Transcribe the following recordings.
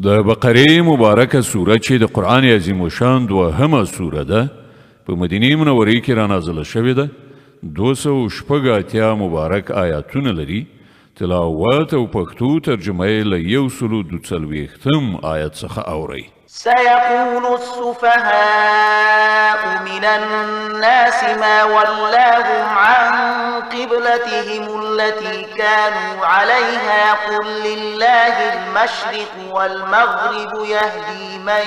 د بقرې مبارکه سوره چې د قرآن عظیم الشان دوهمه سوره ده په مدینې منورې کې رانازله شوې ده 280 مبارک آیاتونه لري تلاوت او پښتو ترجمه یې له 142 آیت څخه اورئ سيقول السفهاء من الناس ما ولاهم عن قبلتهم التي كانوا عليها قل لله المشرق والمغرب يهدي من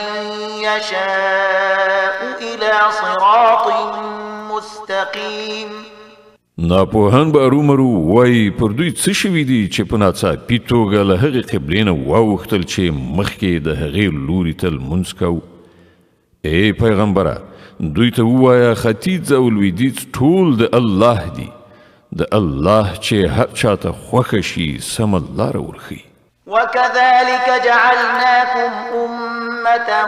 يشاء إلى صراط مستقيم ناپوهان به ارومرو وای پر دوی څه شوي دي چې په ناڅاپي توګه له هغې قبلې نه واوښتل چې مخکې د هغې لوري ته لمونځ کو ای پیغمبره دوی ته ووایه ختیځ او لویدیځ ټول د الله دي د الله چې هر چاته خوښه شي سمه لاره ورښي وكذلك جعلناكم أمة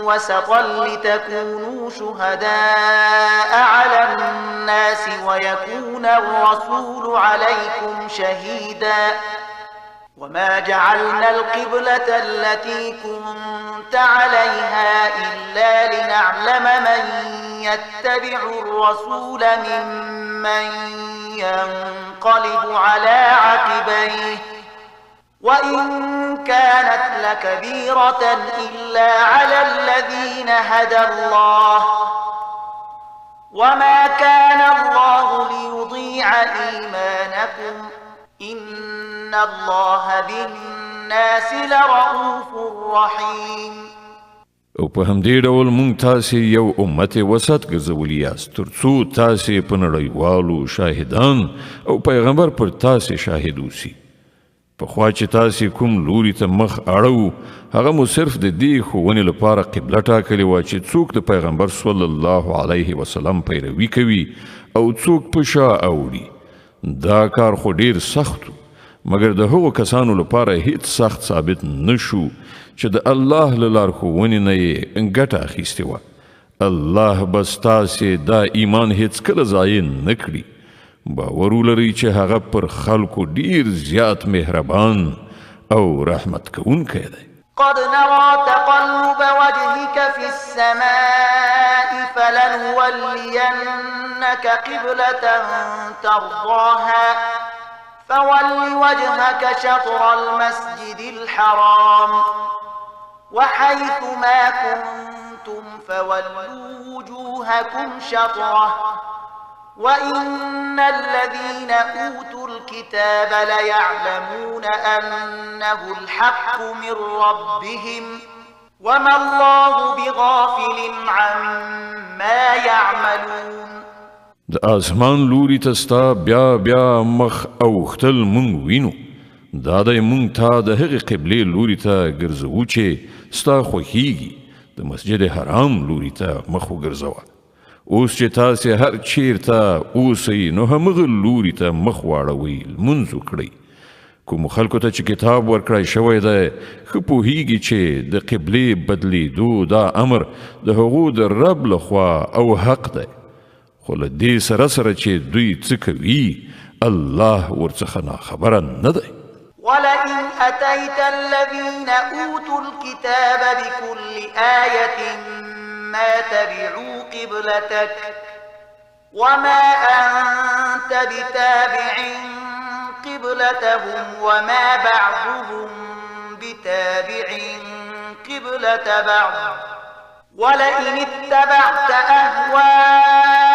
وسطا لتكونوا شهداء على الناس ويكون الرسول عليكم شهيدا وما جعلنا القبلة التي كنت عليها إلا لنعلم من يتبع الرسول ممن ينقلب على عقبيه وإن كانت لكبيرة إلا على الذين هدى الله وما كان الله ليضيع إيمانكم إن الله بالناس لرؤوف رحيم او په همدې ډول مونږ تاسې یو امت وسط ګرځولي یاست تر څو تاسې په نړیوالو شاهدان او پیغمبر پر تاسې شاهد اوسي پخوا چې تاسې کوم لوري ته مخ اړو هغه مو صرف د دې ښوونې لپاره قبله ټاکلې وه چې څوک د پیغمبر صلی الله علیه وسلم پیروي کوي او څوک په شا اوړي دا کار خو ډیر سخت و مګر د هغو کسانو لپاره هیڅ سخت ثابت نشو چې د الله له لارښوونې نه یې ګټه اخیستې وه الله به ستاسې دا ایمان هیڅکله ضایع نه کړي باور ولرئ چې هغه پر خلکو ډیر زیات مهربان او رحمت کوونکی دی قد نرى تقلب وجهك في السماء فلنولينك قبلة ترضاها فول وجهك شطر المسجد الحرام وحيث ما كنتم فولوا وجوهكم شطره وإن الذين أوتوا الكتاب ليعلمون أنه الحق من ربهم وما الله بغافل عما يعملون د آسمان لوري ته ستا بیا مخ اوښتل مونږ وینو دا دی مونږ ته د هغې قبلې لوري ته ګرځوو چې ستا خوښیږي د مسجد حرام لوري ته مخ وګرځوه اوس چې تاسې هر چیرته اوسئ نو همغه لوري ته مخ واړوئ لمونځ وکړئ کومو خلکو ته چې کتاب ورکړی شوی دی ښه پوهیږي چې د قبلې بدلیدو دا امر د هغو د رب لخوا او حق دی خو له دې سره چې دوی څه کوي الله ورڅخه ناخبره نه دی ولئن أتيت الذين أوتوا الكتاب بكل آية ما تبعوا قبلتك وما أنت بتابع قبلتهم وما بعضهم بتابع قبلة بعض ولئن اتبعت أهواءهم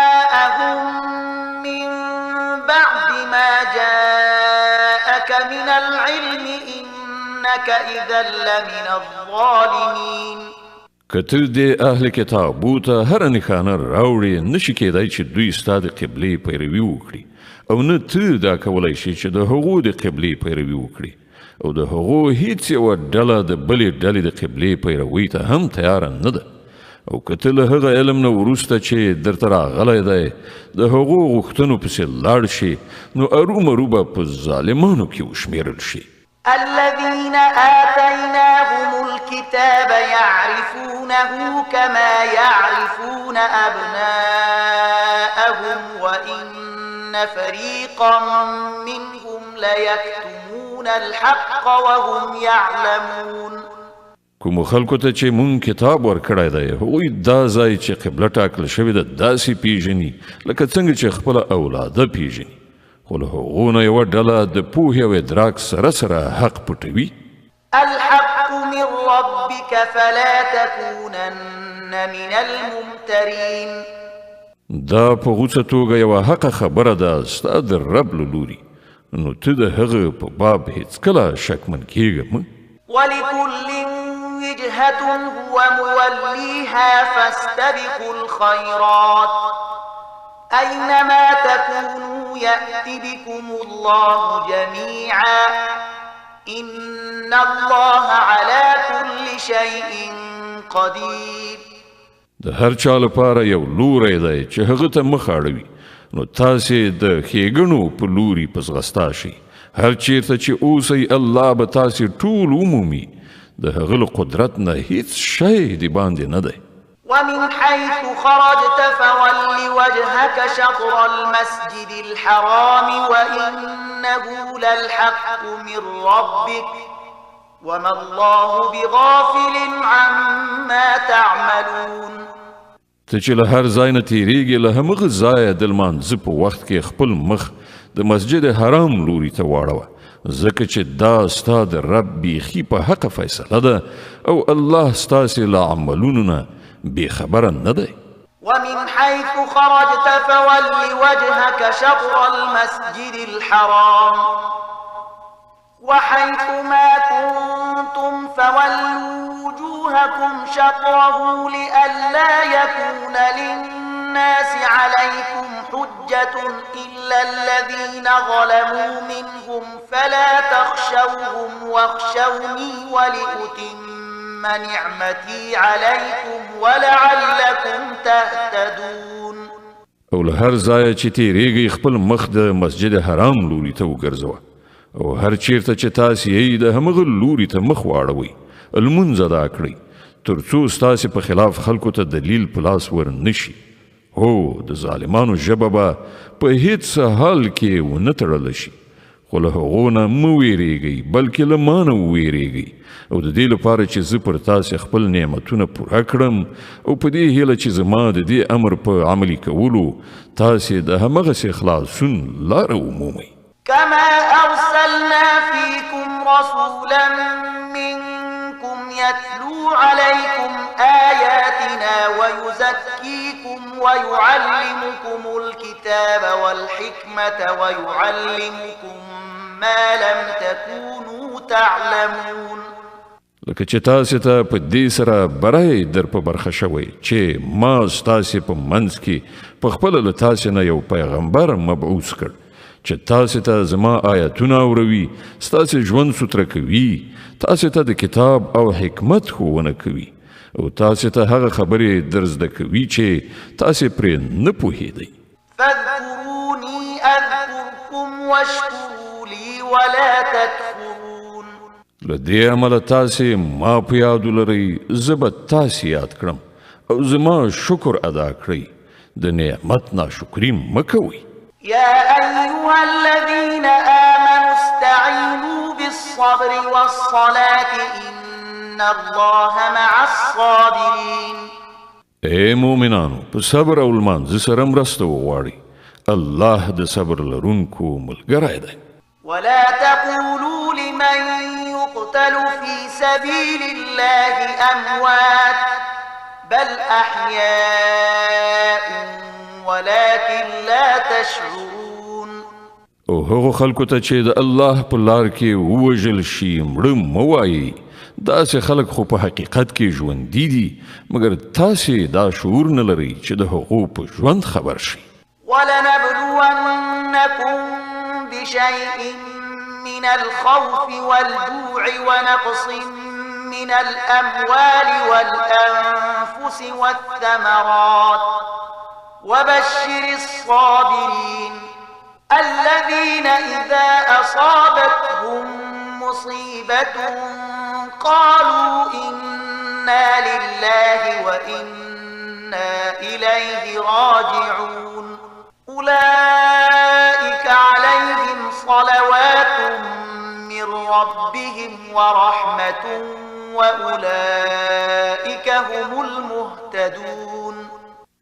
من بعد ما جاءك من العلم إنك إذا لمن الظالمين که ته د اهل کتابو ته هره نښانه راوړې نشي کېدی چې دوی ستا د قبلې پیروي وکړي او نه ته دا کولی شي چې د هغو د قبلې پیروي وکړي او د هغو هیڅ یوه ډله د بلې ډلې د قبلې پیروي ته هم تیاره نه ده او که ته له هغه علم نه وروسته چې درته راغلی دی د هغو غوښتنو پسې لاړ شي نو ارومرو به په ظالمانو کې وشمېرل شي الذين آتيناهم الكتاب يعرفونه كما يعرفون أبناءهم وإن فريقا منهم ليكتمون الحق وهم يعلمون کوم خلکو ته چې مونږ کتاب ورکړی دی هغوی دا ځای چې قبله ټاکل شوې ده داسې پیژني لکه څنګه چې خپله اولاده پیژني خو له هغو نه یوه ډله د پوهې او ادراک سره سره حق پټوي الحق من ربك فلا تكونن من الممترين دا په غوڅه توګه یوه حقه خبره ده ستا د رب له لوري نو ته د هغه په باب هیڅکله شکمن کیږه مه ولكل وجهة هو موليها فاستبقوا الخيرات أينما تكونوا يأت بكم الله جميعا إن الله على كل شيء قدير د هر چا لپاره یو لوری دی چې هغه ته مخ اړوي نو تاسې د ښېګڼو په لوري په ځغستا شئ هر چیرته چې اوسئ الله به تاسې ټول ومومي د هغه له قدرت نه هیڅ شی د باندې نه دی ومن حيث خرجت فول وجهك شطر المسجد الحرام وإنه للحق من ربك وما الله بغافل عما تعملون ته چې له هر ځای نه تیریږي له همغه ځایه د لمانځه په وخت کې خپل مخ د مسجد حرام لوري ته واړوه ځکه چې دا ستا د رب بیخي په حقه فیصله ده او الله ستاسې له عملونو نه بېخبره نه دی ومن حيث خرجت فول وجهك شطر المسجد الحرام وحيث ما كنتم فولوا وجوهكم شطره لئلا يكون للناس عليكم حجة إلا الذين ظلموا منهم فلا تخشوهم واخشوني ولأتم نعمتي عليكم ولعلكم تهتدون او له هر ځایه چې تیریږئ خپل مخ د مسجد حرام لوري ته وګرځوه او هر چیرته چې تاسې یې د همغه لوري ته مخ واړوئ لمونځ ادا کړئ تر څو ستاسې په خلاف خلکو ته دلیل په لاس ور نشي هو د ظالمانو ژبه به په هیڅ حال کې ونه تړلی شي خو له هغو نه مه ویرېږئ بلکې له ما نه وویرېږئ او د دې لپاره چې زه پر تاسې خپل نعمتونه پوره کړم او په دې هیله چې زما د دې امر په عملي کولو تاسې د همغسې خلاصون لاره ومومئ كما أرسلنا فيكم رسولا منكم يتلو عليكم آياتنا ويزكيكم ويعلمكم الكتاب والحكمة ويعلمكم ما لم تكونوا تعلمون لکه چې تاسې ته په دې سره برای در په برخه شوی چې ما ستاسې په منځ کې په خپله له تاسې نه یو پیغمبر مبعوث کړ چې تاسې ته زما آیتونه اوروي ستاسې ژوند سوتره کوي تاسې ته د کتاب او حکمت ښوونه کوي او تاسې ته هغه خبرې در زده کوي چې تاسې پرې نه پوهېدئ فاذكروني أذكركم واشكروا لي ولا تكفرون له دې عمله تاسې ما په یاد ولرئ زه به تاسې یاد کړم او زما شکر ادا کړئ د نعمت ناشکري مه کوئ يا أيها الذين آمنوا استعينوا بالصبر والصلاة إن الله مع الصابرين اے مومنانو په صبر او لمانځه سره مرسته وغواړئ الله د صبر لرونکو ملګری دی ولا تقولوا لمن يقتل في سبيل الله أموات بل أحياء ولكن لا تشعرون او هغو خلکو ته چې د الله په لار کې ووژل شي مړه مه وایئ داسې خلک خو په حقیقت کې ژوندي دي مګر تاسې دا شعور نه لرئ چې د هغو په ژوند خبر شئ ولنبلونكم بشيء من الخوف والجوع ونقص من الأموال والأنفس والثمرات وبشر الصابرين الذين إذا أصابتهم مصيبة قالوا إنا لله وإنا إليه راجعون أولئك عليهم صلوات من ربهم ورحمة وأولئك هم المهتدون.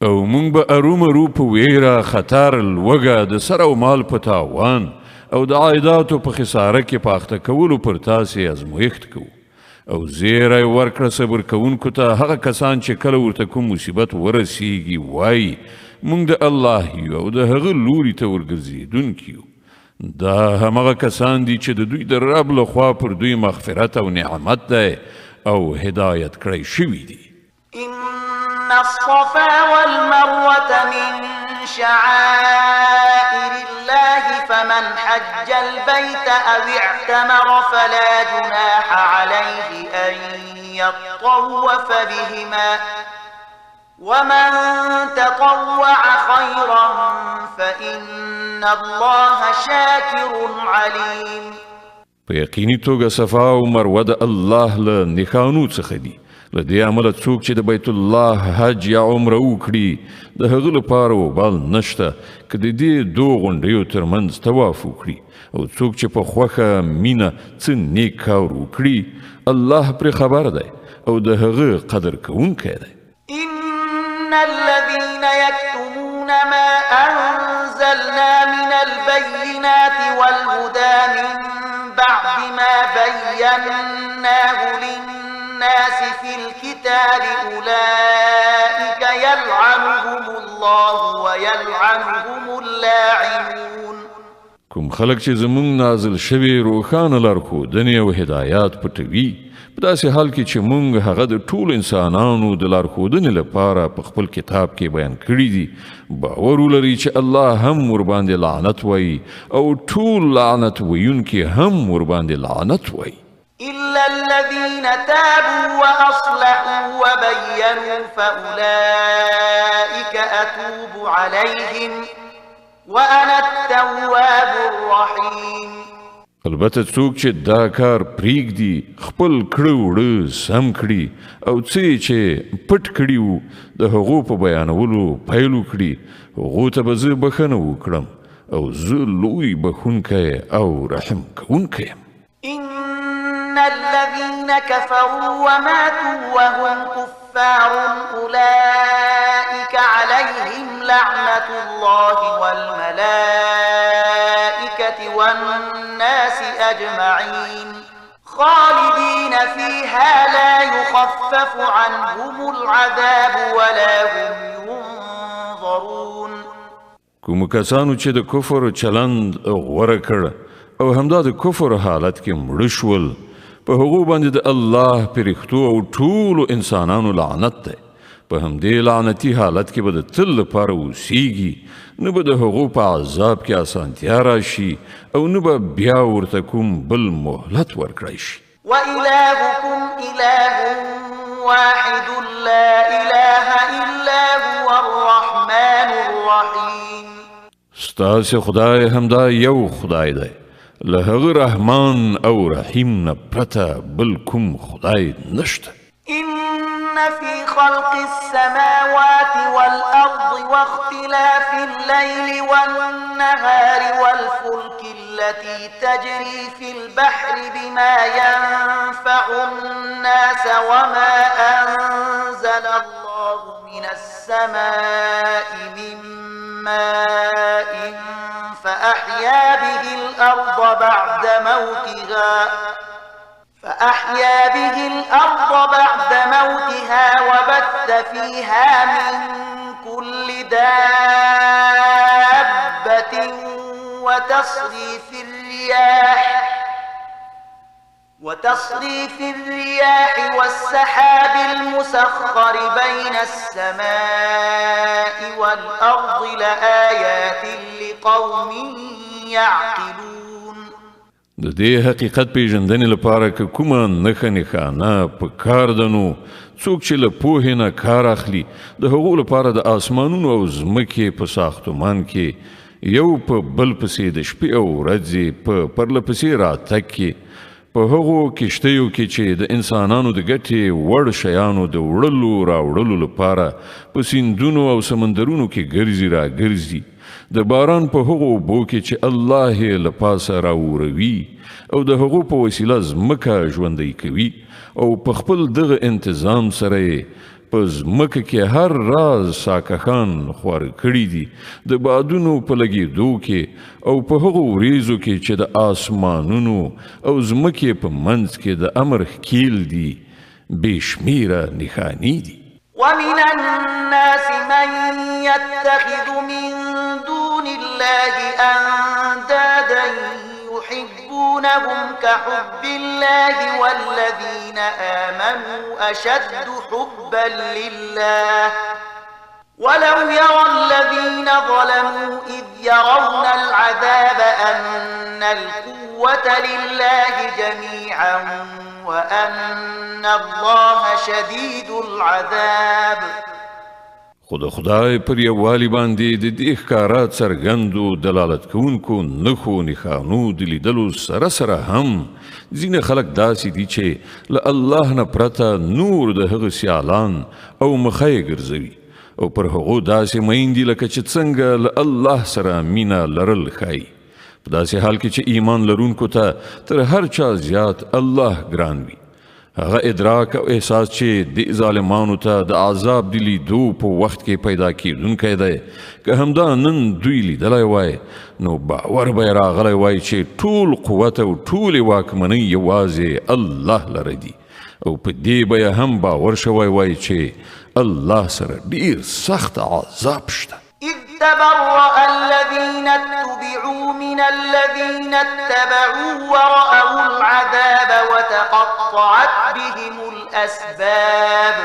او مونږ به ارومرو په ویره خطر لوږه د سر او مال په تاوان او د عایداتو په خساره کې په اخته کولو پر تاسې ازمویښت کوو او زیری ورکړه صبر کوونکو ته هغه کسان چې کله ورته کوم مصیبت ورسیږي وایي مونږ د الله یو او د هغه لوري ته ورګرځېدونکي یو. دا همغه کسان دي چې د دوی د رب لخوا پر دوی مغفرت او نعمت دی او هدایت کړی شوي دي. إن الصفا والمروة من شعائر الله فمن حج البيت أو اعتمر فلا جناح عليه أن يطوف بهما ومن تطوع خيرا فإن الله شاكر عليم. په یقیني توګه صفا او مروه د الله له نښانو څخه دي. له دې عمله څوک چې د بیت الله حج یا عمره وکړي د هغه لپاره وبال نشته که د دې دوه غونډیو ترمنځ طواف وکړي او څوک چې په خوښه مینه څه نیک کار وکړي الله پرې خبر دی او د هغه قدر کوونکی دی. إن الذين يكتمون ما أنزلنا من البينات والهدى من بعد ما بيناه للناس في الكتاب أولئك يلعنهم الله ويلعنهم اللاعنون. کوم خلک چې زمونږ نازل شوي روښانه لارښودنې او هدایات پټوي په داسې حال کې چې مونږ هغه د ټولو انسانانو د لارښودنې لپاره په خپل کتاب کې بیان کړي دي باور ولري چې الله هم ورباندې لعنت وایي او ټول لعنت ویونکي هم ورباندې لعنت وایي. إلا الذين تابوا وأصلحوا وبينوا فأولئك أتوب عليهم وأنا التواب الرحيم. البته څوک چې دا کار پریږدي خپل کړه وړه سم کړي او څه چې پټ کړي وو د هغو په بیانولو پیل وکړي هغو ته به زه بښنه وکړم او زه لوی بښونکی او رحم کوونکی یم. إن الذين كفروا وماتوا وهم كفار أولئك عليهم لعنة الله والملائكة والناس أجمعين خالدين فيها لا يخفف عنهم العذاب ولا هم ينظرون. کوم کسانو چې د کفر چلند غوره کړ او همدا د کفر حالت کې مړه شول په هغو باندې د الله پرښتو او ټولو انسانانو لعنت دی. په همدې لعنتي حالت کې به د تل لپاره اوسیږي نه به د هغو په عذاب کې اسانتیا راشي او نه به بیا ورته کوم بل مهلت ورکړی شي. وإلهكم إله واحد لا إله إلا هو الرحمن الرحيم. ستاسې خدای همدا یو خدای دی له هغه رحمان او رحیم نه پرته بل کوم خدای نشته. إن في خلق السماوات والأرض واختلاف الليل والنهار والفلك التي تجري في البحر بما ينفع الناس وما أنزل الله من السماء من ماء فأحيا به الأرض بعد موتها وبث فيها من كل دابة وتصريف الرياح والسحاب المسخر بين السماء والأرض لآيات لقوم يعقلون. د دې حقیقت پیژندنې لپاره که کومه نښه نښانه په کار ده نو څوک چې له پوهې نه کار اخلي د هغو لپاره د آسمانونو او ځمکې په ساختمان کې یو په بل پسې د شپې او ورځې په پرله پسې راتګ کې په هغو کښتیو کې چې د انسانانو د ګټې وړ شیانو د وړلو راوړلو لپاره په سیندونو او سمندرونو کې ګرځي راګرځي د باران په هغو اوبو کې چې الله یې له پاسه راوروي او د هغو په وسیله ځمکه ژوندی کوي او په خپل دغه انتظام سره یې په ځمکه کې هر راز ساکخان خوار کړي دي د بادونو په لګېدو کې او په هغو وریځو کې چې د آسمانونو او ځمکې په منځ کې د امر ښکیل دي بې شمیره نښانې دي ومن الناس من يتخذ من دون الله أندادا يحبونهم كحب الله والذين آمنوا أشد حبا لله ولو يرى الذين ظلموا إذ يرون العذاب أن القوة لله جميعا وأن الله شديد العذاب خود خدای پر یووالي باندې د دې ښکارا څرګندو دلالت کوونکو نښو نښانو د لیدلو سره سره هم ځینې خلک داسې دي چې له الله نه پرته نور د هغه سیالان او مخه یې ګرځوي او پر هغو داسې میندې لکه چې څنګه له الله سره مینه لرل ښایي په داسې حال کې چې ایمان لرونکو ته تر هر چا زیات الله ګران وي هغه ادراک او احساس چې د ظالمانو ته د عذاب د لیدو په وخت کې پیدا کیدونکی دی که همدا نن دوی لیدلی وای نو باور به یې راغلی وای چې ټول قوت او ټولې واکمنۍ یوازې الله لره دي او په دې به یې هم باور شوی وای چې الله سره ډیر سخت عذاب شته إذ تبرأ الذين اتبعوا من الذين اتبعوا ورأوا العذاب وتقطعت بهم الأسباب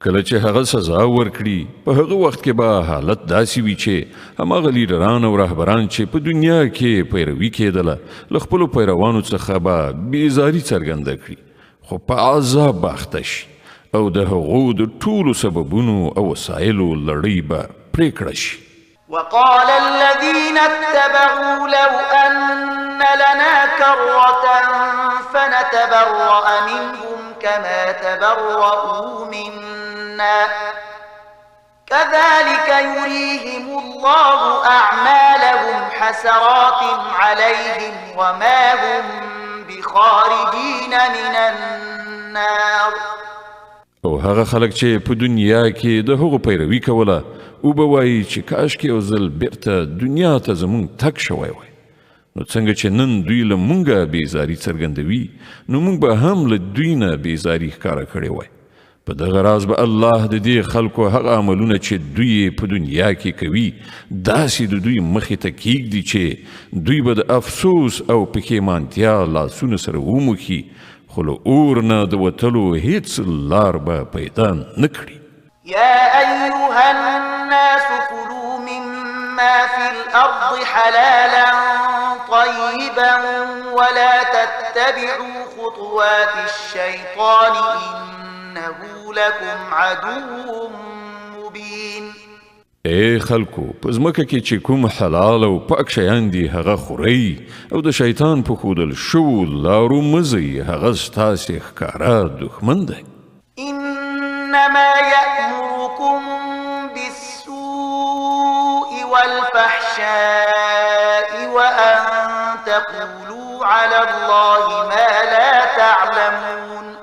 کله چې هغه سزا ورکړي په هغه وخت کې به حالت داسې وي چې هماغه لیډران او رهبران چې په دنیا کې پیروي کېدله له خپلو پیروانو څخه به بېزاري څرګنده کړي خو په عذاب به اخته شي او د هغو د ټولو سببونو او وسایلو لړۍ به پرېکړه شي وقال الذين اتبعوا لو أن لنا كرة فنتبرأ منهم كما تبرأوا منا كذلك يريهم الله أعمالهم حسرات عليهم وما هم بخارجين من النار او هغه خلک چې په دنیا کې د هغو پیروي کوله او به وایي چې کاشکې یو ځل بیرته دنیا ته زموږ تګ شوی وای نو څنګه چې نن دوی له مونږه بېزاري څرګندوي نو مونږ به هم له دوی نه بېزاري ښکاره کړې وای په دغه راز به الله د دې خلکو هغه عملونه چې دوی په دنیا کې کوي داسې د دوی مخې ته کیږدي چې دوی به د افسوس او پښیمانتیا لاسونه سره وموښي خو له اور نه د وتلو هیڅ لار به پیدا نه کړي يا أيها الناس كلوا مما في الأرض حلالا طيبا ولا تتبعوا خطوات الشيطان إنه لكم عدو مبين ای خلکو په ځمکه کې چې کوم حلال او پاک شیان دي هغه خورئ او د شیطان په ښودل شوو لارو مه ځئ هغه ستاسې ښکاره دښمن دی إنما يأمركم بالسوء والفحشاء وأن تقولوا على الله ما لا تعلمون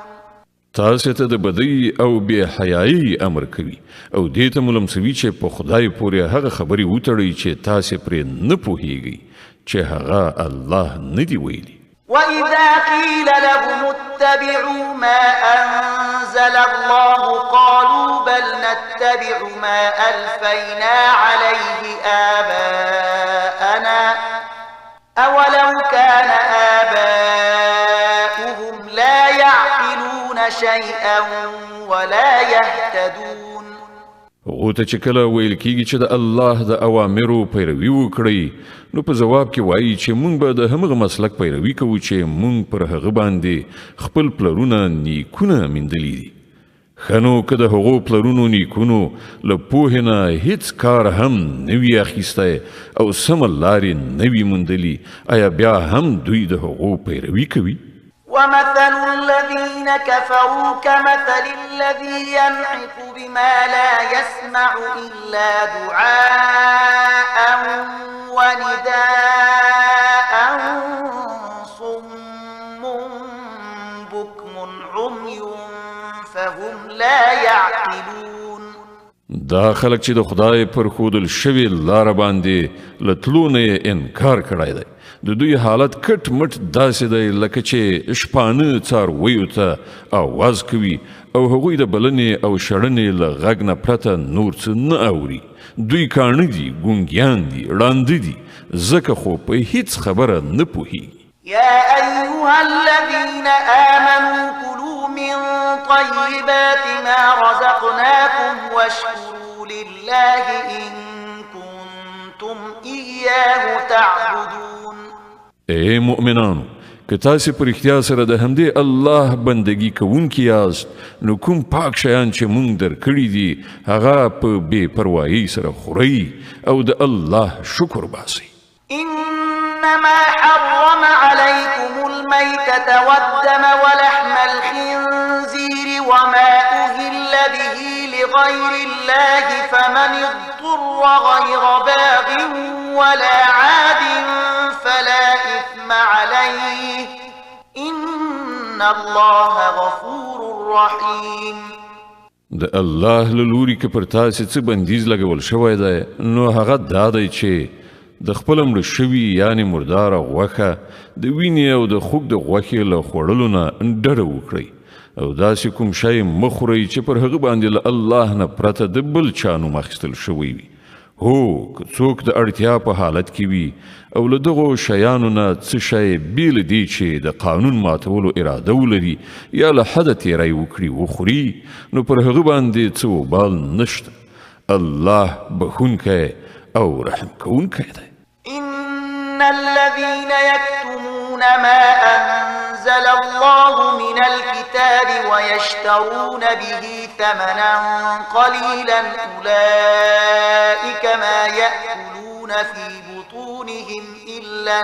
تاسو ته د بدی او بې حیايي امر کوي او دې ته ملمسوي چې په خدای پورې هغه خبرې وتړئ چې تاسو پرې نه پوهیږئ چې هغه الله نه دی ویلي وإذا قيل لهم اتبعوا ما أنزل الله قالوا بل نتبع ما ألفينا عليه آباءنا أولو كان آباؤهم لا يعقلون شيئا ولا يهتدون هغو ته چې کله ویل کیږي چې د الله د اوامرو پیروي وکړئ نو په جواب کې وایي چې مونږ به د همغه مسلک پیروي کوو چې مونږ پر هغه باندې خپل پلرونه نیکونه میندلي دي ښه نو که د هغو پلرونو نیکونو له پوهې نه هیڅ کار هم نه وي اخیستی او سمه لارې نه وي موندلي آیا بیا هم دوی د هغو پیروي کوي ومثل الذين كفروا كمثل الذي ينعق بما لا يسمع إلا دعاء ونداء صم بكم عمي فهم لا يعقلون. دا خلک چې د خدای پر ښودل شوې لاره باندې له تلو نه یې انکار کړی دی، د دوی حالت کټ مټ داسې دی لکه چې شپانه څارویو ته آواز کوي او هغوی د بلنې او شړنې له غږ نه پرته نور څه نه اوري. دوی کاڼه دي، ګونګیان دي، ړانده دي، ځکه خو په هیڅ خبره نه پوهیږي. يا أيها الذين آمنوا كلوا من طيبات ما رزقناكم واشكروا لله إن كنتم إياه تعبدون. اے مؤمنانو، که تاسې په رښتیا سره د همدې الله بندګي کوونکي یاست، نو کوم پاک شیان چې مونږ درکړي دي هغه په بې پروایۍ سره خورئ او د الله شکر باسئ. إنما حرم عليكم الميتة والدم ولحم الخنزير وما أهل به لغير الله فمن اضطر غير باغ ولا عاد فلا إثم عليه إن الله غفور رحيم. د الله له لوري که پر تاسې څه بندیز لګول شوی دی نو هغه دا دی چې د خپل مړه شوي یعنې مرداره غوښه د وینې او د خوږ د غوښې له خوړلو نه ډډه وکړئ او داسې کوم شی مه خورئ چې پر هغه باندې له الله نه پرته د بل چا نوم اخیستل شوی وي. هو که څوک د اړتیا په حالت کې وي او له دغو شیانو نه څه شی بې له دې چې د قانون ماتولو اراده ولري یا له حده تیری وکړي وخوري نو پر هغه باندې څه وبال نشته. الله بخونکی او رحم کوونکی دی. إن الذين يكتمون ما أنزل الله من الكتاب ويشترون به ثمنا قليلا أولئك ما يأكلون في بطونهم إلا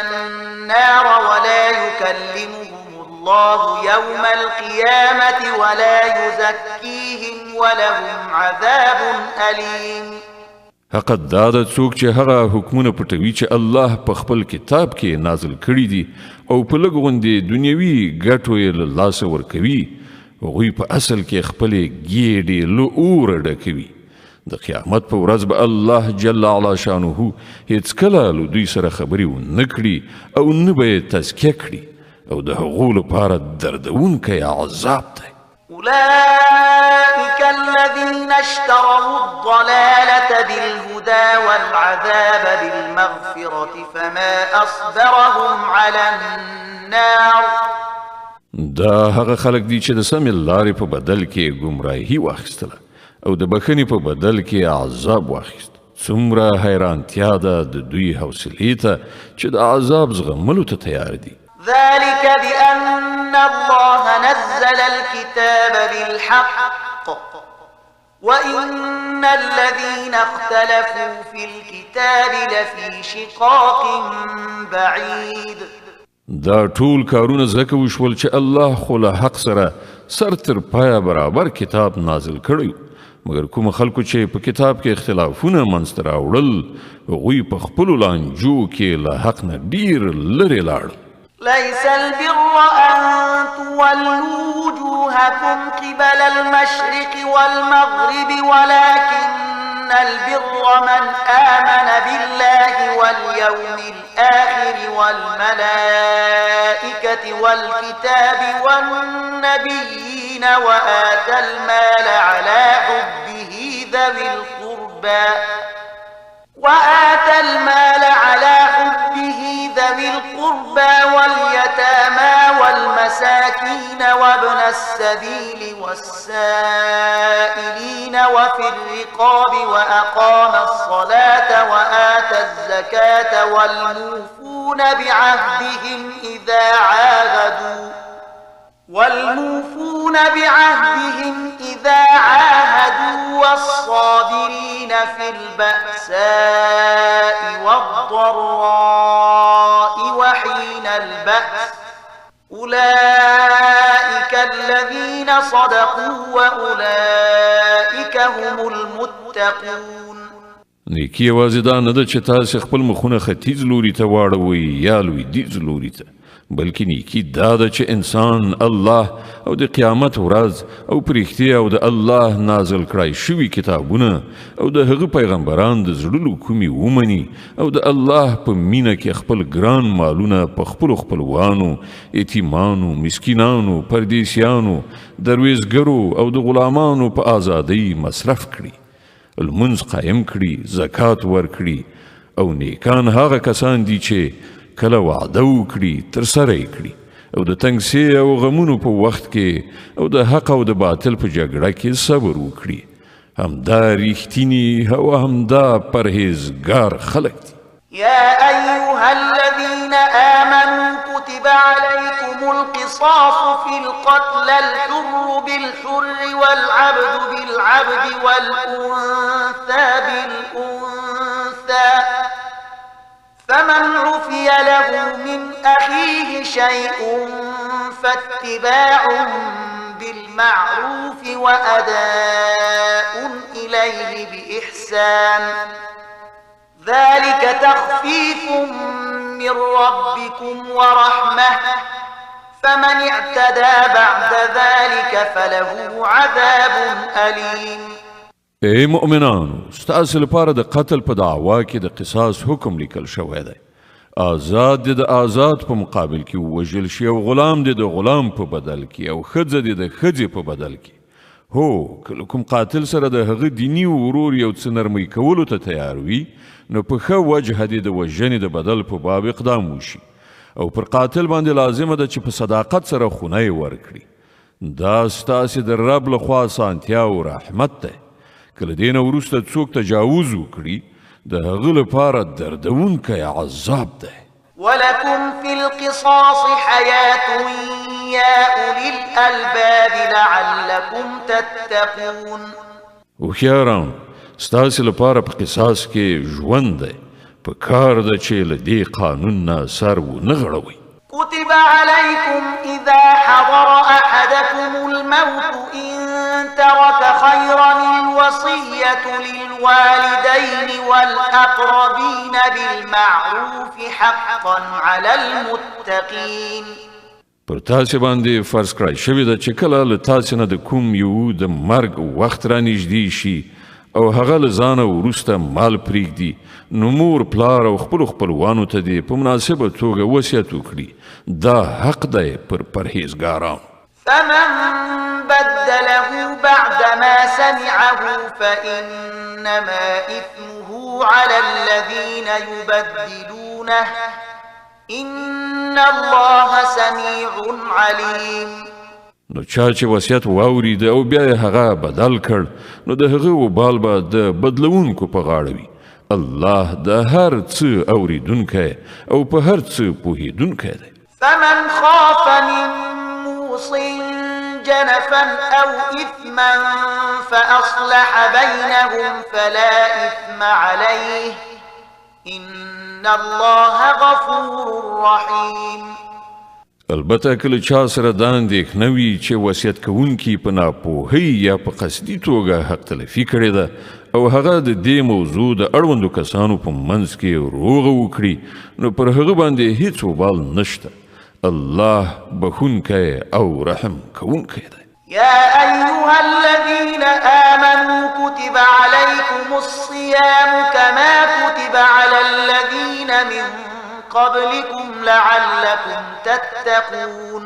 النار ولا يكلمهم الله يوم القيامة ولا يزكيهم ولهم عذاب أليم. حق دا د څوک چې هغه حکمونه پټوي چې الله په خپل کتاب کې نازل کړي دي او په لږ غوندې دنیوي ګټو یې له لاسه ورکوي، هغوی په اصل کې خپلې ګېډې له اوره ډکوي. د قیامت په ورځ به الله جل علا شانه هیڅکله له دوی سره خبرې ونه کړي او نه به یې تزکیه کړي او د هغو لپاره دردونکی عذاب دی. أولئك الذين اشتروا الضلالة بالهدى والعذاب بالمغفرة فما أصبرهم على النار. دا هغه خلک دي چې د سمې لارې په بدل کې ګمراهي واخیستله او د بخښنې په بدل کې عذاب واخیست. څومره حیرانتیا ده د دوی حوصلې ته چې د عذاب زغملو ته تیار دي. ذلك بأن الله نزل الكتاب بالحق وإن الذين اختلفوا في الكتاب لفي شقاق بعيد. دا ټول کارونه ځکه وشول چې الله خو له حق سره سر تر پایه برابر کتاب نازل کړی، مګر کوم خلکو چې په کتاب کې اختلافونه منځته راوړل هغوی په خپلو لانجو کې له حق نه ډیر لرې لاړل. ليس البر أن تولوا وجوهكم قبل المشرق والمغرب ولكن البر من آمن بالله واليوم الآخر والملائكة والكتاب والنبيين وآتى المال على حبه ذوي القربى واليتامى والمساكين وابن السبيل والسائلين وفي الرقاب وأقام الصلاة وآتى الزكاة والموفون بعهدهم إذا عاهدوا والموفون بعهدهم إذا عاهدوا والصابرين في البأساء والضراء وحين البأس أولئك الذين صدقوا وأولئك هم المتقون. نیکی یوازې دا نه ده چې تاسې خپل مخونه ختیځ لوري ته واړوئ یا لویدیځ لوري ته، بلکې نیکی دا ده چې انسان الله او د قیامت ورځ او په رښتیا او د الله نازل کړای شوي کتابونه او د هغه پیغمبران د زړه کومې ومني او د الله په مینه کې خپل ګران مالونه په خپلو خپلوانو، یتیمانو، مسکینانو، پردیسیانو، درویزګرو او د غلامانو په ازادۍ مصرف کړي، المنځ قایم کړي، زکات ورکړي، او نیکان هغه کسان دي چې کله وعده وکړي ترسره یې کړي، او د تنګسي او غمونو په وخت کې او د حق او د باطل په جګړه کې صبر وکړي. همدا ریښتیني او همدا پرهیزګار خلک دي. يا أيها الذين آمنوا كتب عليكم القصاص في القتل الحر بالحر والعبد بالعبد والأنثى بالأنثى فمن عفي له من أخيه شيء فاتباع بالمعروف وأداء إليه بإحسان ذلك تخفيف من ربكم ورحمة فمن اعتدى بعد ذلك فله عذاب أليم. ای مؤمنانو، ستاسې لپاره د قتل په دعوا کې د قصاص حکم لیکل شوی دی. آزاد د آزاد په مقابل کې ووژل شي او غلام د غلام په بدل کې او ښځه د ښځې په بدل کې. هو، کله کوم قاتل سره د هغه دیني ورور یو څه نرمۍ کولو ته تیار وي، نو په ښه وجه د وژنې د بدل په باب اقدام وشي، او پر قاتل باندې لازمه ده چې په صداقت سره خونه یې ورکړي. دا ستاسې د رب لخوا اسانتیا او رحمت دی. کله دې نه وروسته څوک تجاوز وکړي، د هغه لپاره دردونکی عذاب دی. ولكم في القصاص حياة يا أولي الألباب لعلكم تتقون. هوښیاران، ستاسې لپاره په قصاص کې ژوند دی، په کار ده چې له دې قانون نه سر ونه غړوئ. كتب عليكم إذا حضر أحدكم الموت إن ترك خيرا الوصية للوالدين والأقربين بالمعروف حقا على المتقين. پر تاسې باندې فرض کړای شوې ده چې کله له تاسې نه د کوم یو د مرګ وخت را نږدې شي او هغه له ځانه وروسته مال پرېږدي، نو مور، پلار او خپلو خپلوانو ته دې په مناسبه توګه وصیت وکړي. دا حق دی پر پرهیزګارانو. فمن بدله بعدما سمعه فإنما إثمه على الذين يبدلونه إن الله سميع عليم. نو چا چې وصیت واورید او بیا یې هغه بدل کړ، نو د هغه وبال به د بدلونکو په غاړه وي. الله د هر څه اوریدونکی او په هر څه پوهیدونکی دی. فمن خاف من موص جنفا أو إثما فأصلح بينهم فلا إثم عليه إن الله غفور رحيم. البته کله چا سره دا اندېښنه وي چې وصیت کوونکي په ناپوهۍ یا په قصدي توګه حق تلفي کړې ده او هغه د دې موضوع د اړوندو کسانو په منځ کې روغه وکړي، نو پر هغه باندې هیڅ وبال نشته. الله بخونکی او رحم کوونکی دی. يا أيها الذين آمنوا كتب عليكم الصيام كما كتب على الذين من قبلكم لعلكم تتقون.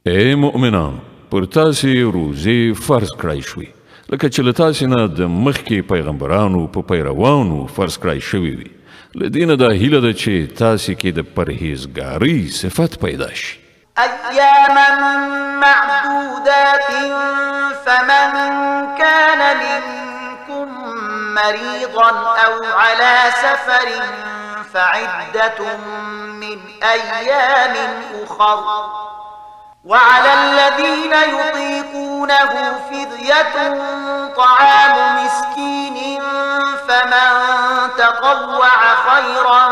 ای مؤمنان، پر تاسې روزې فرض کړای شوي، لکه چې له تاسې نه د مخکې پیغمبرانو په پیروانو فرض کړای شوي وي. له دې نه دا هیله ده چې تاسې کې د پرهیزګارۍ صفت پیدا شي. أياما معدودات فمن كان منكم مريضا أو على سفر فعدة من أيام أخر وعلى الذين يطيقونه فدية طعام مسكين فمن تطوع خيرا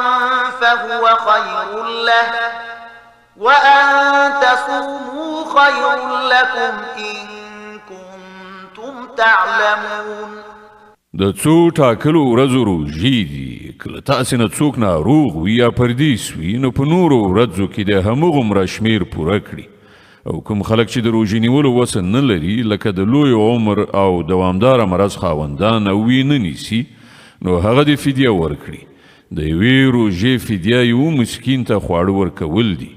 فهو خير له وأن تصوموا خير لكم إن كنتم تعلمون. د څو ټاکلو ورځو روژې دي. کله تاسې نه څوک ناروغ وي یا پردیس وي نو په نورو ورځو کې د همغومره شمیر پوره کړي. او کوم خلک چې د روژې نیولو وس نه لري لکه د لوی عمر او دوامداره مرض خاوندان او وینه نیسي نو هغه د فدیه ورکړي. د یوې روژې فدیه یو مسکین ته خواړه ورکول دي.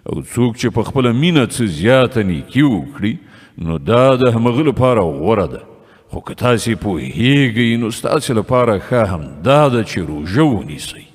او څوک چې په خپله مینه څه زیاته نیکي وکړي نو دا د همغه لپاره غوره ده. خو که تاسې پوهیږئ نو ستاسې لپاره ښه همدا ده چې روژه ونیسئ.